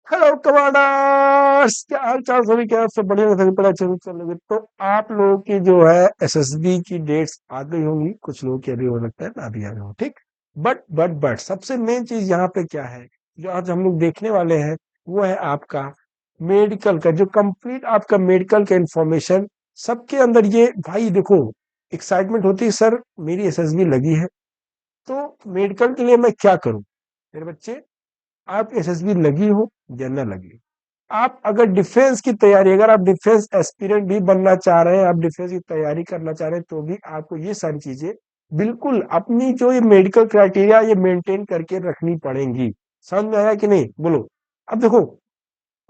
Hello commanders, क्या हाल चाल सभी? क्या सब बढ़िया? सभी बड़ा अच्छे से चल रहे? तो आप लोगों की जो है एसएसबी की डेट्स आ गई होंगी, कुछ लोगों की अभी हो सकता है ना भी आ गई हो, ठीक। बट सबसे मेन चीज यहाँ पे क्या है जो आज हम लोग देखने वाले हैं, वो है आपका मेडिकल का जो कंप्लीट आपका मेडिकल का इंफॉर्मेशन। सबके अंदर ये भाई देखो, एक्साइटमेंट होती है सर मेरी एसएसबी लगी है, तो मेडिकल के लिए मैं क्या करूं मेरे बच्चे। आप एसएसबी लगी हो या न लगी, आप अगर डिफेंस की तैयारी, अगर आप डिफेंस एस्पिरेंट भी बनना चाह रहे हैं, आप डिफेंस की तैयारी करना चाह रहे हैं, तो भी आपको ये सारी चीजें बिल्कुल अपनी जो ये मेडिकल क्राइटेरिया ये मेंटेन करके रखनी पड़ेंगी। समझ में आया कि नहीं? बोलो। अब देखो,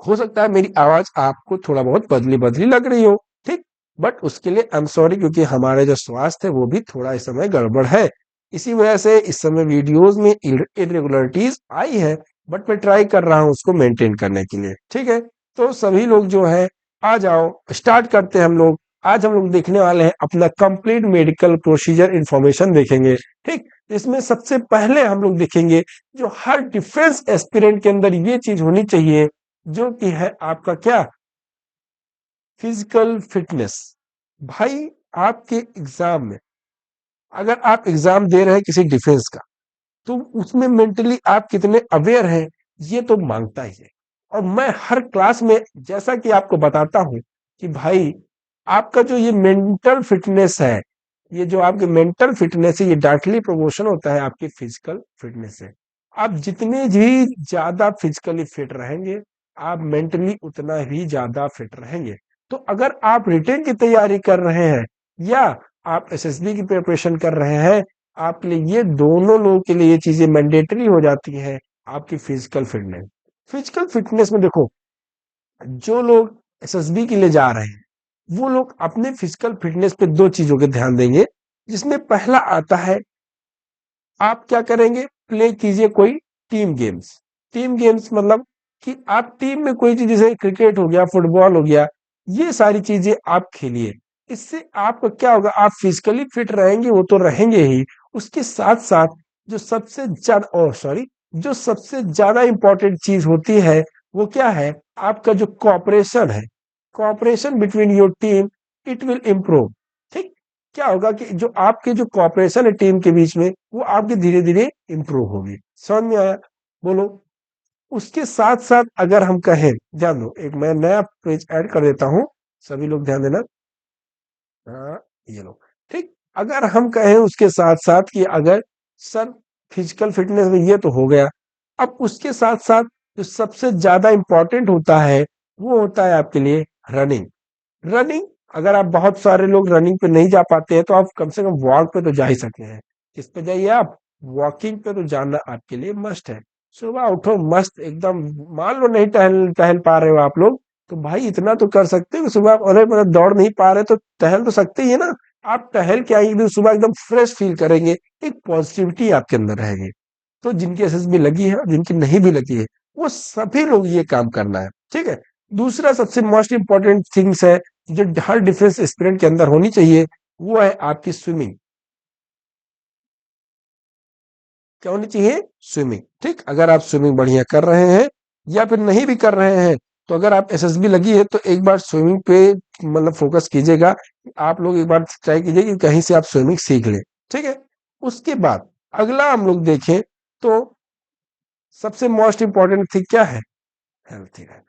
हो सकता है मेरी आवाज आपको थोड़ा बहुत बदली बदली लग रही हो, ठीक। बट उसके लिए आई एम सॉरी, क्योंकि हमारे जो स्वास्थ्य है वो भी थोड़ा इस समय गड़बड़ है। इसी वजह से इस समय वीडियोस में इरेगुलरिटीज आई है, बट मैं ट्राई कर रहा हूं उसको मेंटेन करने के लिए, ठीक है। तो सभी लोग जो है, आ जाओ, स्टार्ट करते हैं हम लोग। आज हम लोग देखने वाले हैं अपना कंप्लीट मेडिकल प्रोसीजर इंफॉर्मेशन देखेंगे, ठीक। इसमें सबसे पहले हम लोग देखेंगे जो हर डिफेंस एस्पिरेंट के अंदर ये चीज होनी चाहिए, जो कि है आपका क्या, फिजिकल फिटनेस। भाई, आपके एग्जाम में, अगर आप एग्जाम दे रहे हैं किसी डिफेंस का, तो उसमें मेंटली आप कितने अवेयर हैं, ये तो मांगता ही है। और मैं हर क्लास में जैसा कि आपको बताता हूं कि भाई, आपका जो ये मेंटल फिटनेस है, ये जो आपके मेंटल फिटनेस है, ये डायरेक्टली प्रोपोर्शन होता है आपकी फिजिकल फिटनेस से। आप जितने भी ज्यादा फिजिकली फिट रहेंगे, आप मेंटली उतना ही ज्यादा फिट रहेंगे। तो अगर आप रिटेन की तैयारी कर रहे हैं या आप एसएसबी की प्रिपरेशन कर रहे हैं, आपके लिए ये दोनों लोगों के लिए ये चीजें मैंडेटरी हो जाती है। आपकी फिजिकल फिटनेस में देखो, जो लोग एसएसबी के लिए जा रहे हैं, वो लोग अपने फिजिकल फिटनेस पे दो चीजों के ध्यान देंगे, जिसमें पहला आता है, आप क्या करेंगे, प्ले कीजिए कोई टीम गेम्स। टीम गेम्स मतलब कि आप टीम में कोई चीज, जैसे क्रिकेट हो गया, फुटबॉल हो गया, ये सारी चीजें आप खेलिए। इससे आपका क्या होगा, आप फिजिकली फिट रहेंगे, वो तो रहेंगे ही, उसके साथ साथ जो सबसे ज्यादा, ओ सॉरी, जो सबसे ज्यादा इंपॉर्टेंट चीज होती है, वो क्या है, आपका जो कॉपरेशन है, cooperation between your team, it will improve, ठीक। क्या होगा कि जो आपके जो कॉपरेशन है टीम के बीच में, वो आपके धीरे धीरे इंप्रूव होगी। समझ में आया? बोलो। उसके साथ साथ अगर हम कहें, ध्यान दो, एक मैं नया पेज ऐड कर देता हूं, सभी लोग ध्यान देना। हाँ, ये लो, ठीक। अगर हम कहें उसके साथ साथ कि अगर सर फिजिकल फिटनेस में ये तो हो गया, अब उसके साथ साथ जो सबसे ज्यादा इंपॉर्टेंट होता है, वो होता है आपके लिए रनिंग। रनिंग, अगर आप, बहुत सारे लोग रनिंग पे नहीं जा पाते हैं, तो आप कम से कम वॉक पे तो जा ही सकते हैं। किस पे जाइए आप? वॉकिंग पे तो जाना आपके लिए मस्ट है। सुबह उठो मस्त एकदम। मान लो नहीं टहल टहल पा रहे हो आप लोग, तो भाई इतना तो कर सकते हो कि सुबह आप, अरे मतलब दौड़ नहीं पा रहे तो टहल तो सकते ही है ना। आप टहल के आएंगे एकदम सुबह, एकदम फ्रेश फील करेंगे, एक पॉजिटिविटी आपके अंदर रहेगी। तो जिनकी एसएसबी लगी है और जिनकी नहीं भी लगी है, वो सभी लोग ये काम करना है, ठीक है। दूसरा सबसे मोस्ट इंपॉर्टेंट थिंग्स है जो हर डिफेंस एस्पिरेंट के अंदर होनी चाहिए, वो है आपकी स्विमिंग। क्या होनी चाहिए? स्विमिंग, ठीक। अगर आप स्विमिंग बढ़िया कर रहे हैं या फिर नहीं भी कर रहे हैं, तो अगर आप एसएसबी लगी है, तो एक बार स्विमिंग पे मतलब फोकस कीजिएगा। आप लोग एक बार ट्राई कीजिए कि कहीं से आप स्विमिंग सीख लें, ठीक है। उसके बाद अगला हम लोग देखें, तो सबसे मोस्ट इंपॉर्टेंट थिंग क्या है? हेल्थी रहना,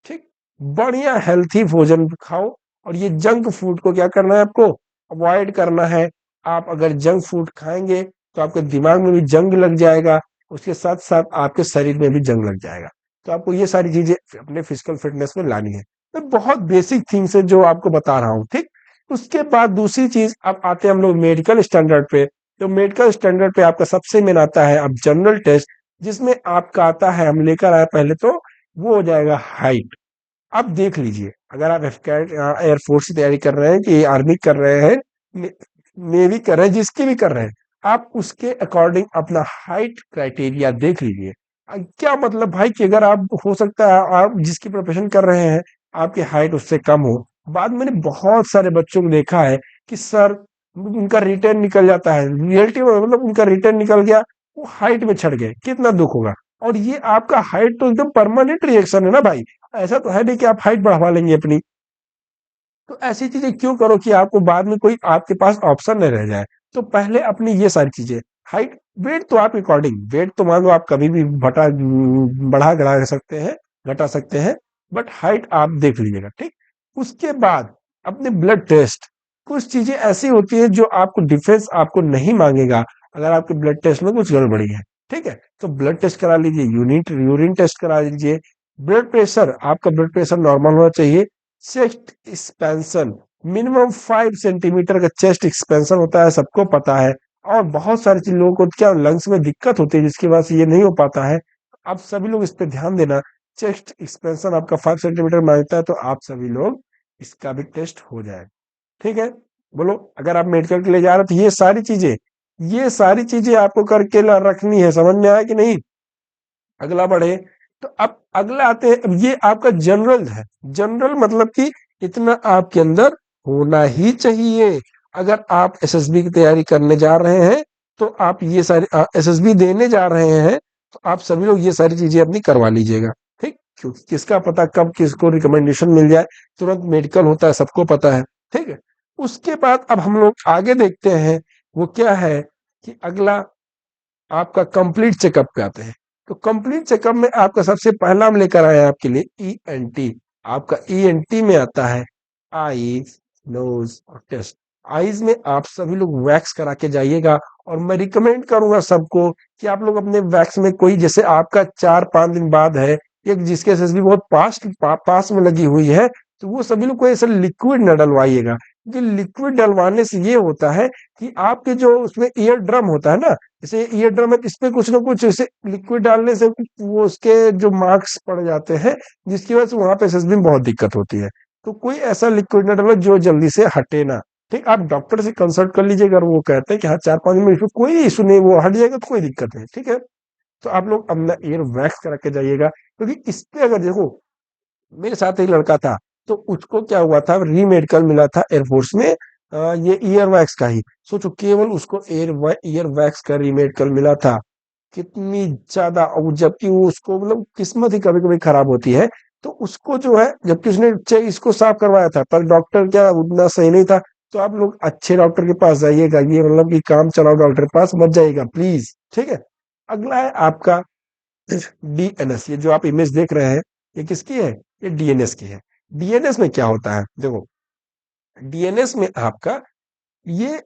ठीक। बढ़िया हेल्थी भोजन खाओ। और ये जंक फूड को क्या करना है आपको? अवॉइड करना है। आप अगर जंक फूड खाएंगे, तो आपके दिमाग में भी जंग लग जाएगा, उसके साथ साथ आपके शरीर में भी जंग लग जाएगा। तो आपको ये सारी चीजें अपने फिजिकल फिटनेस में लानी है। तो बहुत बेसिक थिंग्स है जो आपको बता रहा हूँ, ठीक। उसके बाद दूसरी चीज, अब आते हैं हम लोग मेडिकल स्टैंडर्ड पे। तो मेडिकल स्टैंडर्ड पे आपका सबसे मेन आता है अब जनरल टेस्ट, जिसमें आपका आता है, हम लेकर आए पहले तो, वो हो जाएगा हाइट। आप देख लीजिए, अगर आप एयरफोर्स की तैयारी कर रहे हैं, कि आर्मी कर रहे हैं, नेवी कर रहे हैं, जिसकी भी कर रहे हैं, आप उसके अकॉर्डिंग अपना हाइट क्राइटेरिया देख लीजिए। क्या मतलब भाई, कि अगर आप, हो सकता है आप जिसकी प्रोफेशन कर रहे हैं, आपकी हाइट उससे कम हो। बाद में मैंने बहुत सारे बच्चों को देखा है कि सर उनका रिटर्न निकल जाता है, रियलिटी में मतलब उनका रिटर्न निकल गया, वो हाइट में चढ़ गए, कितना दुख होगा। और ये आपका हाइट तो एकदम परमानेंट रिएक्शन है ना भाई। ऐसा तो है नहीं कि आप हाइट बढ़वा लेंगे अपनी। तो ऐसी चीजें क्यों करो कि आपको बाद में कोई आपके पास ऑप्शन न रह जाए। तो पहले अपनी ये सारी चीजें, हाइट, वेट तो आपके अकॉर्डिंग, वेट तो मान लो आप कभी भी बढ़ा घटा सकते हैं, घटा सकते हैं, बट हाइट आप देख लीजिएगा, ठीक। उसके बाद अपने ब्लड टेस्ट, कुछ चीजें ऐसी होती है जो आपको डिफेंस आपको नहीं मांगेगा अगर आपके ब्लड टेस्ट में कुछ गड़बड़ी है, ठीक है। तो ब्लड टेस्ट करा लीजिए, यूनिट यूरिन टेस्ट करा लीजिए। ब्लड प्रेशर, आपका ब्लड प्रेशर नॉर्मल होना चाहिए। चेस्ट एक्सपेंशन, मिनिमम 5 सेंटीमीटर का चेस्ट एक्सपेंशन होता है, सबको पता है। और बहुत सारे चीज लोगों को क्या लंग्स में दिक्कत होती है जिसकी वजह से ये नहीं हो पाता है। आप सभी लोग इस पे ध्यान देना। चेस्ट एक्सपेंशन आपका 5 सेंटीमीटर मांगता है तो आप सभी लोग इसका भी टेस्ट हो जाए, ठीक है। बोलो, अगर आप मेडिकल के लिए जा रहे हो तो ये सारी चीजें आपको करके रखनी है, समझ में आया कि नहीं। अगला बढ़े, तो अब अगला आते हैं, अब ये आपका जनरल है। जनरल मतलब कि इतना आपके अंदर होना ही चाहिए। अगर आप एसएसबी की तैयारी करने जा रहे हैं तो आप ये सारी एसएसबी देने जा रहे हैं तो आप सभी लोग ये सारी चीजें अपनी करवा लीजिएगा, ठीक। क्योंकि किसका पता कब किसको रिकमेंडेशन मिल जाए, तुरंत मेडिकल होता है, सबको पता है, ठीक है। उसके बाद अब हम लोग आगे देखते हैं, वो क्या है कि अगला आपका कंप्लीट चेकअप पे आते हैं। तो कंप्लीट चेकअप में आपका सबसे पहला हम लेकर आए हैं आपके लिए ईएनटी। आपका ईएनटी में आता है आईज, नोज और टेस्ट। आईज में आप सभी लोग वैक्स करा के जाइएगा, और मैं रिकमेंड करूंगा सबको कि आप लोग अपने वैक्स में कोई, जैसे आपका 4-5 दिन बाद है, एक जिसके एसएसबी बहुत पास में लगी हुई है, तो वो सभी लोग कोई ऐसा लिक्विड न डलवाइएगा, क्योंकि लिक्विड डलवाने से ये होता है कि आपके जो उसमें ईयर ड्रम होता है ना, जैसे ईयर ड्रम है, इस पे कुछ ना कुछ ऐसे लिक्विड डालने से वो उसके जो मार्क्स पड़ जाते हैं, जिसकी वजह से वहां पे एसएसबी में बहुत दिक्कत होती है। तो कोई ऐसा लिक्विड ना डालो जो जल्दी से हटे ना, ठीक। आप डॉक्टर से कंसल्ट कर लीजिए, अगर वो कहते हैं कि हाँ 4-5 दिन में इसमें कोई इशू नहीं, वो हट जाएगा तो कोई दिक्कत नहीं, ठीक है। तो आप लोग अपना ईयर वैक्स करा के जाइएगा, क्योंकि इस पे अगर देखो, मेरे साथ एक लड़का था, तो उसको क्या हुआ था, री मेडिकल मिला था एयरफोर्स में, ये ईयर वैक्स का ही। सोचो, केवल उसको ईयर वैक्स का री मेडिकल मिला था। कितनी ज्यादा, और जबकि वो उसको मतलब किस्मत ही कभी कभी खराब होती है। तो उसको जो है, जबकि उसने इसको साफ करवाया था, पर डॉक्टर क्या उतना सही नहीं था। तो आप लोग अच्छे डॉक्टर के पास जाइएगा, ये मतलब कि काम चलाओ डॉक्टर के पास मत जाइएगा प्लीज, ठीक है। अगला है आपका डीएनएस। ये जो आप इमेज देख रहे हैं, ये किसकी है, ये डीएनएस की है। डीएनएस में क्या होता है, देखो, डीएनएस में आपका ये,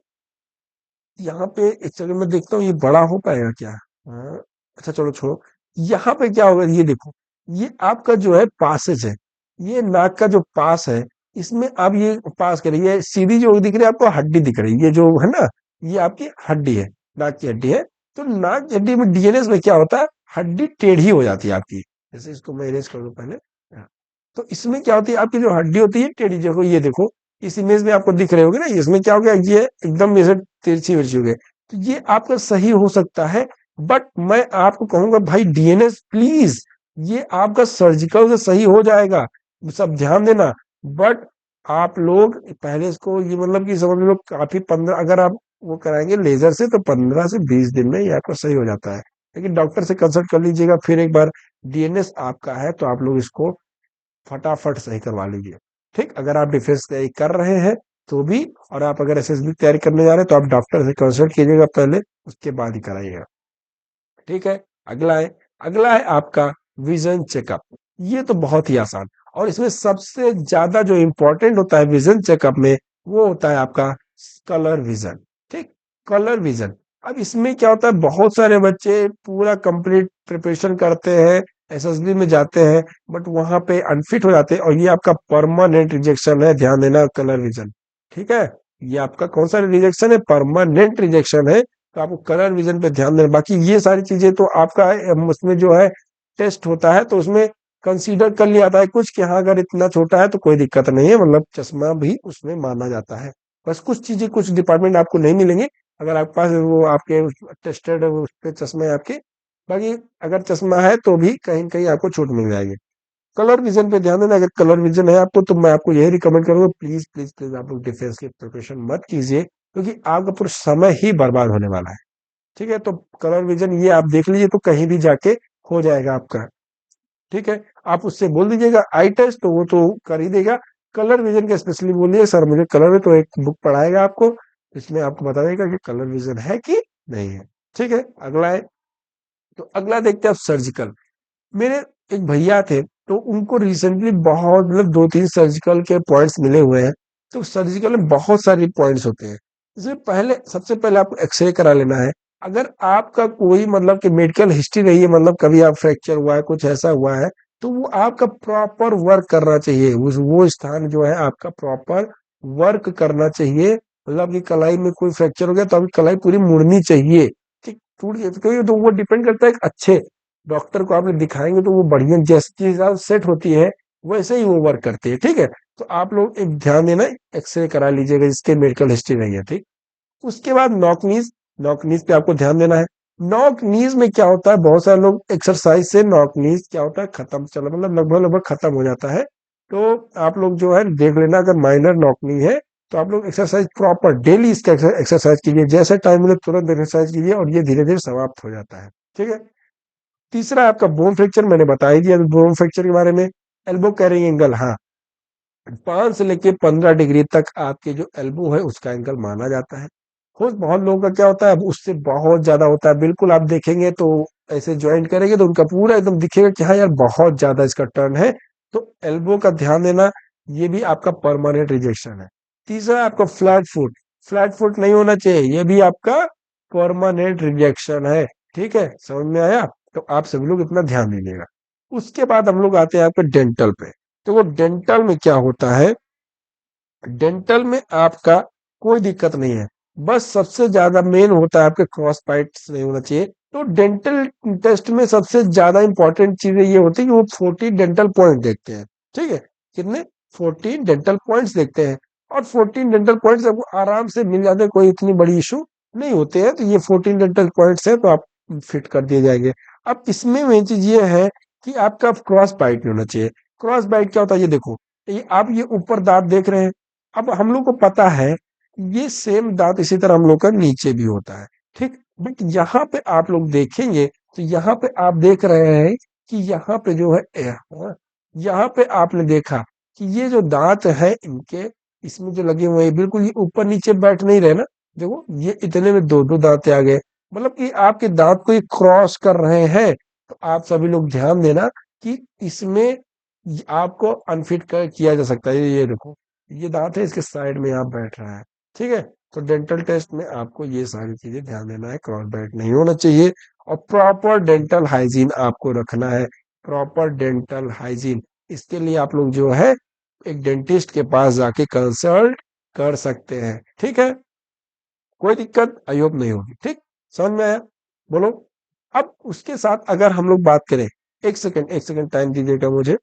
यहाँ पे एक सेकंड में देखता हूँ ये बड़ा हो पाएगा क्या। हाँ, अच्छा चलो छोड़ो। यहाँ पे क्या होगा, ये देखो, ये आपका जो है पासेज है, ये नाक का जो पास है, इसमें आप ये पास करिए, ये सीधी जो दिख रही है आपको हड्डी दिख रही है, ये जो है ना, ये आपकी हड्डी है, नाक की हड्डी है। तो नाक की हड्डी में डीएनएस में क्या होता है, हड्डी टेढ़ी हो जाती है आपकी। जैसे इसको मैं इरेज कर दूं पहले। हाँ। तो इसमें क्या होती है, आपकी जो हड्डी होती है टेढ़ी, देखो ये देखो, इस इमेज में आपको दिख रहे होगे ना, इसमें क्या हो गया, ये एकदम जैसे तिरछी विरछी हो गई। तो ये आपका सही हो सकता है, बट मैं आपको कहूंगा भाई डीएनएस प्लीज, ये आपका सर्जिकल से सही हो जाएगा, सब ध्यान देना। बट आप लोग पहले इसको ये मतलब कि समझ लो काफी 15, अगर आप वो कराएंगे लेजर से तो 15 से 20 दिन में ये आपका सही हो जाता है। लेकिन डॉक्टर से कंसल्ट कर लीजिएगा फिर एक बार। डीएनएस आपका है तो आप लोग इसको फटाफट सही करवा लीजिए, ठीक। अगर आप डिफेंस तैयारी कर रहे हैं तो भी, और आप अगर एसएसबी तैयारी करने जा रहे हैं तो आप डॉक्टर से कंसल्ट कीजिएगा पहले, उसके बाद ही कराइएगा, ठीक है। अगला है आपका विजन चेकअप। ये तो बहुत ही आसान, और इसमें सबसे ज्यादा जो इंपॉर्टेंट होता है विजन चेकअप में, वो होता है आपका कलर विजन, ठीक। कलर विजन, अब इसमें क्या होता है, बहुत सारे बच्चे पूरा कंप्लीट प्रिपरेशन करते हैं, एसएसबी में जाते हैं, बट वहां पे अनफिट हो जाते हैं, और ये आपका परमानेंट रिजेक्शन है, ध्यान देना, कलर विजन, ठीक है। ये आपका कौन सा रिजेक्शन है, परमानेंट रिजेक्शन है। तो आपको कलर विजन पे ध्यान देना। बाकी ये सारी चीजें तो आपका उसमें जो है टेस्ट होता है, तो उसमें कंसीडर कर लिया जाता है कुछ कि हाँ अगर इतना छोटा है तो कोई दिक्कत नहीं है, मतलब चश्मा भी उसमें माना जाता है। बस कुछ चीजें, कुछ डिपार्टमेंट आपको नहीं मिलेंगे अगर आपके पास वो आपके टेस्टेड उस पे चश्मे हैं आपके। बाकी अगर चश्मा है तो भी कहीं न कहीं आपको छूट मिल जाएगी। कलर विजन पे ध्यान देना, अगर कलर विजन है आपको तो मैं आपको यही रिकमेंड करूंगा, प्लीज प्लीज प्लीज आप लोग डिफेंस की प्रिपरेशन मत कीजिए, क्योंकि आपका पूरा समय ही बर्बाद होने वाला है, ठीक है। तो कलर विजन ये आप देख लीजिए, तो कहीं भी जाके हो जाएगा आपका। ठीक है, आप उससे बोल दीजिएगा आई टेस्ट, तो वो तो कर ही देगा। कलर विजन का स्पेशली बोलिए सर मुझे कलर में, तो एक बुक पढ़ाएगा आपको, इसमें आपको बता देगा कि कलर विजन है कि नहीं है। ठीक है, अगला है, तो अगला देखते हैं आप सर्जिकल। मेरे एक भैया थे, तो उनको रिसेंटली बहुत मतलब 2-3 सर्जिकल के पॉइंट्स मिले हुए हैं। तो सर्जिकल में बहुत सारे पॉइंट्स होते हैं। इसमें पहले सबसे पहले आपको एक्सरे करा लेना है। अगर आपका कोई मतलब कि मेडिकल हिस्ट्री रही है, मतलब कभी आप फ्रैक्चर हुआ है, कुछ ऐसा हुआ है, तो वो आपका प्रॉपर वर्क करना चाहिए। उस वो स्थान जो है आपका प्रॉपर वर्क करना चाहिए। मतलब कि कलाई में कोई फ्रैक्चर हो गया तो आपकी कलाई पूरी मुड़नी चाहिए। ठीक, टूट गई तो क्योंकि तो वो डिपेंड करता है एक अच्छे डॉक्टर को आपने दिखाएंगे, तो वो बढ़िया जैसी चीज सेट होती है वैसे ही वो वर्क करती है। ठीक है, तो आप लोग एक ध्यान देना, एक्सरे करा लीजिएगा जिसके मेडिकल हिस्ट्री नहीं है। ठीक, उसके बाद नॉक नीज, नॉक नीज पे आपको ध्यान देना है। नॉक नीज में क्या होता है, बहुत सारे लोग एक्सरसाइज से नॉक नीज क्या होता है खत्म चला, मतलब लगभग लगभग खत्म हो जाता है। तो आप लोग जो है देख लेना, अगर माइनर नॉक नी है तो आप लोग एक्सरसाइज प्रॉपर डेली इसका एक्सरसाइज कीजिए, जैसे टाइम मिले तुरंत एक्सरसाइज कीजिए और ये धीरे धीरे समाप्त हो जाता है। ठीक है, तीसरा आपका बोन फ्रैक्चर, मैंने बता ही दिया बोन फ्रैक्चर के बारे में। एल्बो कैरिंग एंगल, हाँ, 5 से लेके 15 डिग्री तक आपके जो एल्बो है उसका एंगल माना जाता है। हो बहुत लोगों का क्या होता है, अब उससे बहुत ज्यादा होता है, बिल्कुल आप देखेंगे तो ऐसे ज्वाइंट करेंगे तो उनका पूरा एकदम दिखेगा कि हाँ यार बहुत ज्यादा इसका टर्न है। तो एल्बो का ध्यान देना, ये भी आपका परमानेंट रिजेक्शन है। तीसरा आपका फ्लैट फुट, फ्लैट फुट नहीं होना चाहिए, ये भी आपका परमानेंट रिजेक्शन है। ठीक है, समझ में आया? तो आप सभी लोग इतना ध्यान दीजिएगा। उसके बाद हम लोग आते हैं आपके डेंटल पे। तो वो डेंटल में क्या होता है, डेंटल में आपका कोई दिक्कत नहीं है, बस सबसे ज्यादा मेन होता है आपके क्रॉस बाइट्स नहीं होना चाहिए। तो डेंटल टेस्ट में सबसे ज्यादा इंपॉर्टेंट चीजें ये होती है कि वो 14 डेंटल पॉइंट देखते हैं। ठीक है, कितने? 14 डेंटल पॉइंट्स देखते हैं। और 14 डेंटल पॉइंट्स आपको आराम से मिल जाते हैं, कोई इतनी बड़ी इशू नहीं होते हैं। तो ये 14 डेंटल पॉइंट्स है तो आप फिट कर दिए जाएंगे। अब इसमें मेन चीज ये है कि आपका क्रॉस बाइट नहीं होना चाहिए। क्रॉस बाइट क्या होता है, ये देखो, ये आप ये ऊपर दांत देख रहे हैं, अब हम लोग को पता है ये सेम दांत इसी तरह हम लोग का नीचे भी होता है। ठीक, बट यहाँ पे आप लोग देखेंगे तो यहाँ पे आप देख रहे हैं कि यहाँ पे जो है यहाँ पे आपने देखा कि ये जो दांत है इनके, इसमें जो लगे हुए हैं बिल्कुल ये ऊपर नीचे बैठ नहीं रहे ना। देखो ये इतने में दो दो दांत आ गए, मतलब कि आपके दांत को ये क्रॉस कर रहे हैं। तो आप सभी लोग ध्यान देना कि इसमें आपको अनफिट कर किया जा सकता है। ये देखो, ये दांत है इसके साइड में आप बैठ रहा है। ठीक है, तो डेंटल टेस्ट में आपको ये सारी चीजें ध्यान देना है, क्रॉस बैठ नहीं होना चाहिए। और प्रॉपर डेंटल हाइजीन आपको रखना है, प्रॉपर डेंटल हाइजीन। इसके लिए आप लोग जो है एक डेंटिस्ट के पास जाके कंसल्ट कर सकते हैं। ठीक है, कोई दिक्कत आई होप नहीं होगी। ठीक, समझ में आया? बोलो। अब उसके साथ अगर हम लोग बात करें, एक सेकंड टाइम दीजिएगा मुझे,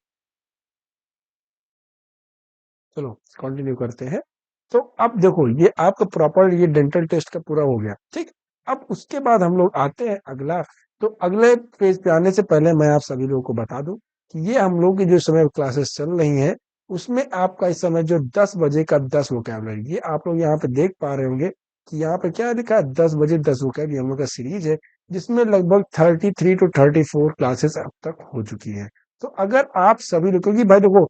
चलो कंटिन्यू करते हैं। तो अब देखो ये आपका प्रॉपर ये डेंटल टेस्ट का पूरा हो गया। ठीक, अब उसके बाद हम लोग आते हैं अगला। तो अगले पेज पे आने से पहले मैं आप सभी लोगों को बता दूं कि ये हम लोग की जो समय क्लासेस चल रही हैं उसमें आपका इस समय जो 10 बजे का 10 वोकैबुलरी, ये आप लोग यहाँ पे देख पा रहे होंगे कि यहाँ पे क्या लिखा है, 10 बजे 10 वोकैबुलरी हम लोग का सीरीज है, जिसमें लगभग 33 to 34 क्लासेस अब तक हो चुकी है। तो अगर आप सभी लोग, क्योंकि भाई देखो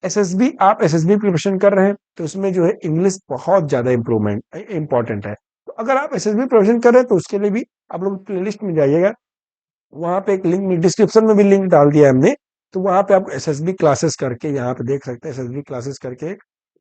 एसएसबी, आप एसएसबी प्रिपरेशन कर रहे हैं तो उसमें जो है इंग्लिश बहुत ज्यादा इंप्रूवमेंट इंपॉर्टेंट है। तो अगर आप एसएसबी प्रिपरेशन कर रहे हैं तो उसके लिए भी आप लोग प्लेलिस्ट में जाइएगा, वहां पे एक लिंक डिस्क्रिप्शन में भी लिंक डाल दिया है हमने। तो वहां पे आप एसएसबी क्लासेस करके यहाँ पे देख सकते हैं, एसएसबी क्लासेस करके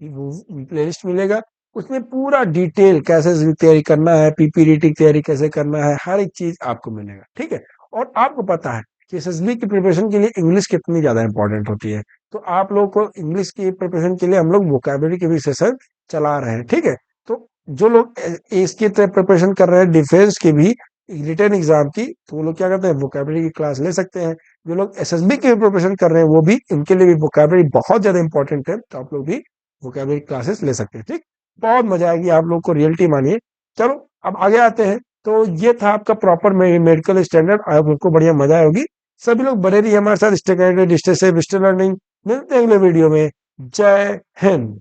प्लेलिस्ट मिलेगा। उसमें पूरा डिटेल कैसे तैयारी करना है, पीपी रीडिंग तैयारी कैसे करना है, हर एक चीज आपको मिलेगा। ठीक है, और आपको पता है कि एसएसबी की प्रिपरेशन के लिए इंग्लिश कितनी ज्यादा इंपॉर्टेंट होती है। तो आप लोग को इंग्लिश की प्रिपरेशन के लिए हम लोग वोकैबुलरी के भी सेशन चला रहे हैं। ठीक है, तो जो लोग इसकी प्रिपरेशन कर रहे हैं डिफेंस की भी रिटर्न एग्जाम की, तो वो लोग क्या करते हैं वोकैबुलरी की क्लास ले सकते हैं। जो लोग एसएसबी की प्रिपरेशन कर रहे हैं वो भी, इनके लिए भी वोकैबुलरी बहुत ज्यादा इंपॉर्टेंट है, तो आप लोग भी वोकैबुलरी क्लासेस ले सकते हैं। ठीक, बहुत मजा आएगी आप लोग को, रियलिटी मानिए। चलो अब आगे आते हैं। तो ये था आपका प्रॉपर मेडिकल स्टैंडर्ड, आपको बढ़िया मजा आएगी। सभी लोग बने रहिए हमारे साथ, stay connected, stay safe, stay learning. मिलते हैं अगले वीडियो में। जय हिंद।